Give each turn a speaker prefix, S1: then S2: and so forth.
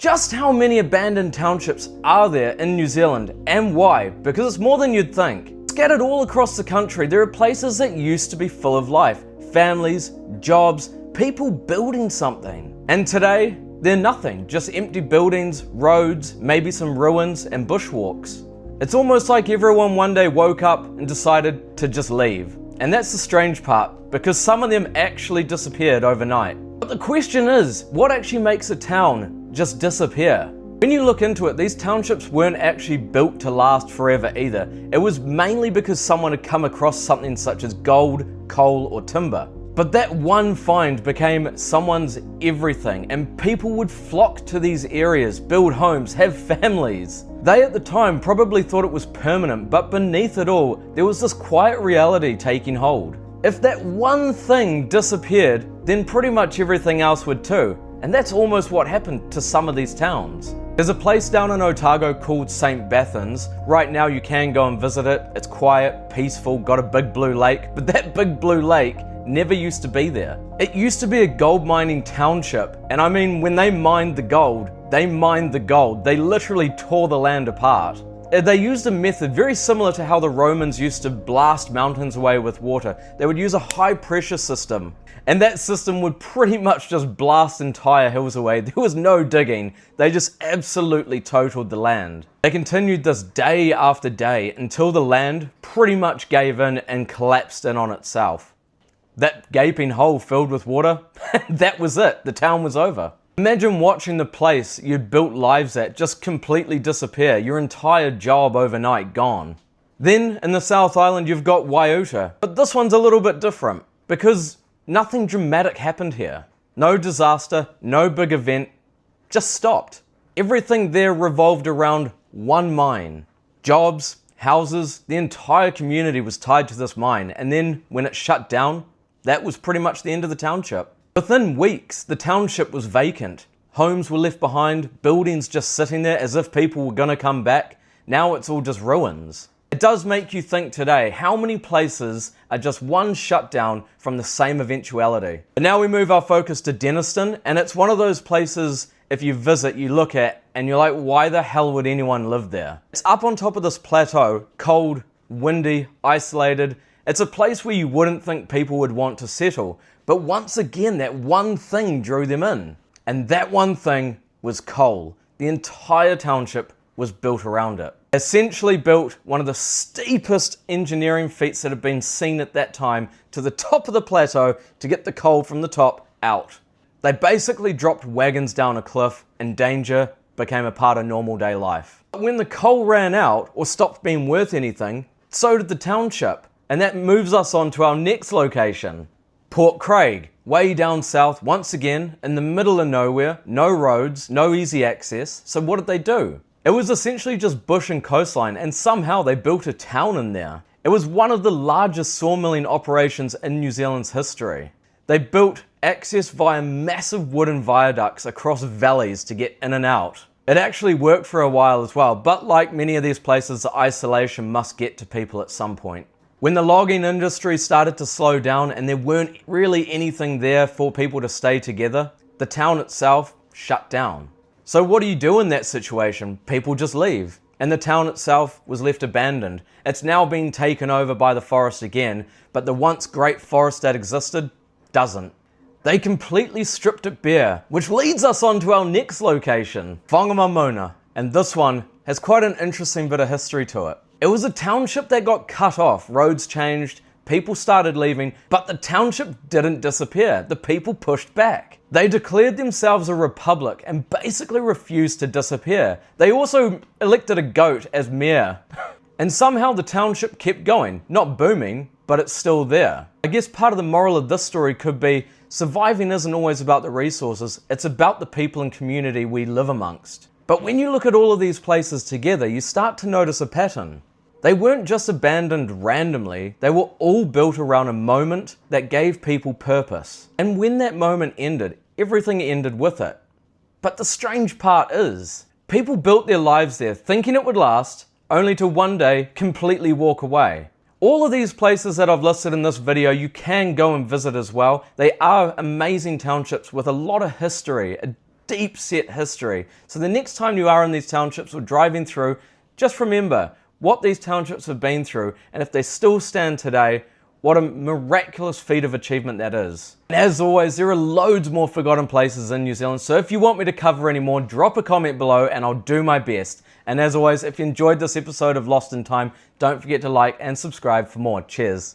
S1: Just how many abandoned townships are there in New Zealand and why? Because it's more than you'd think. Scattered all across the country, there are places that used to be full of life. Families, jobs, people building something. And today, they're nothing, just empty buildings, roads, maybe some ruins and bushwalks. It's almost like everyone one day woke up and decided to just leave. And that's the strange part, because some of them actually disappeared overnight. But the question is, what actually makes a town just disappear? When you look into it, these townships weren't actually built to last forever either. It was mainly because someone had come across something such as gold, coal, or timber. But that one find became someone's everything, and people would flock to these areas, build homes, have families. They at the time probably thought it was permanent, but beneath it all, there was this quiet reality taking hold. If that one thing disappeared, then pretty much everything else would too. And that's almost what happened to some of these towns. There's a place down in Otago called St. Bathans. Right now you can go and visit it. It's quiet, peaceful, got a big blue lake, but that big blue lake never used to be there. It used to be a gold mining township, and I mean, when they mined the gold. They literally tore the land apart. They used a method very similar to how the Romans used to blast mountains away with water. They would use a high pressure system, and that system would pretty much just blast entire hills away. There was no digging. They just absolutely totaled the land. They continued this day after day until the land pretty much gave in and collapsed in on itself. That gaping hole filled with water, that was it. The town was over. Imagine watching the place you'd built lives at just completely disappear, your entire job overnight gone. Then in the South Island you've got Waiuta, but this one's a little bit different because nothing dramatic happened here. No disaster, no big event, just stopped. Everything there revolved around one mine. Jobs, houses, the entire community was tied to this mine, and then when it shut down, that was pretty much the end of the township. Within weeks, the township was vacant. Homes were left behind, buildings just sitting there as if people were gonna come back. Now it's all just ruins. It does make you think today, how many places are just one shutdown from the same eventuality? But now we move our focus to Denniston, and it's one of those places, if you visit, you look at, and you're like, why the hell would anyone live there? It's up on top of this plateau, cold, windy, isolated. It's a place where you wouldn't think people would want to settle. But once again, that one thing drew them in. And that one thing was coal. The entire township was built around it. Essentially built one of the steepest engineering feats that have been seen at that time to the top of the plateau to get the coal from the top out. They basically dropped wagons down a cliff, and danger became a part of normal day life. But when the coal ran out or stopped being worth anything, so did the township. And that moves us on to our next location. Port Craig, way down south, once again, in the middle of nowhere, no roads, no easy access. So what did they do? It was essentially just bush and coastline, and somehow they built a town in there. It was one of the largest sawmilling operations in New Zealand's history. They built access via massive wooden viaducts across valleys to get in and out. It actually worked for a while as well, but like many of these places, the isolation must get to people at some point. When the logging industry started to slow down and there weren't really anything there for people to stay together, the town itself shut down. So what do you do in that situation? People just leave. And the town itself was left abandoned. It's now been taken over by the forest again, but the once great forest that existed doesn't. They completely stripped it bare, which leads us on to our next location, Whangamomona. And this one has quite an interesting bit of history to it. It was a township that got cut off, roads changed, people started leaving, but the township didn't disappear. The people pushed back. They declared themselves a republic and basically refused to disappear. They also elected a goat as mayor. And somehow the township kept going, not booming, but it's still there. I guess part of the moral of this story could be surviving isn't always about the resources, it's about the people and community we live amongst. But when you look at all of these places together, you start to notice a pattern. They weren't just abandoned randomly, they were all built around a moment that gave people purpose. And when that moment ended, everything ended with it. But the strange part is, people built their lives there thinking it would last, only to one day completely walk away. All of these places that I've listed in this video, you can go and visit as well. They are amazing townships with a lot of history, a deep set history. So the next time you are in these townships or driving through, just remember what these townships have been through, and if they still stand today, what a miraculous feat of achievement that is. And as always, there are loads more forgotten places in New Zealand, so if you want me to cover any more, drop a comment below and I'll do my best. And as always, if you enjoyed this episode of Lost in Time, don't forget to like and subscribe for more. Cheers.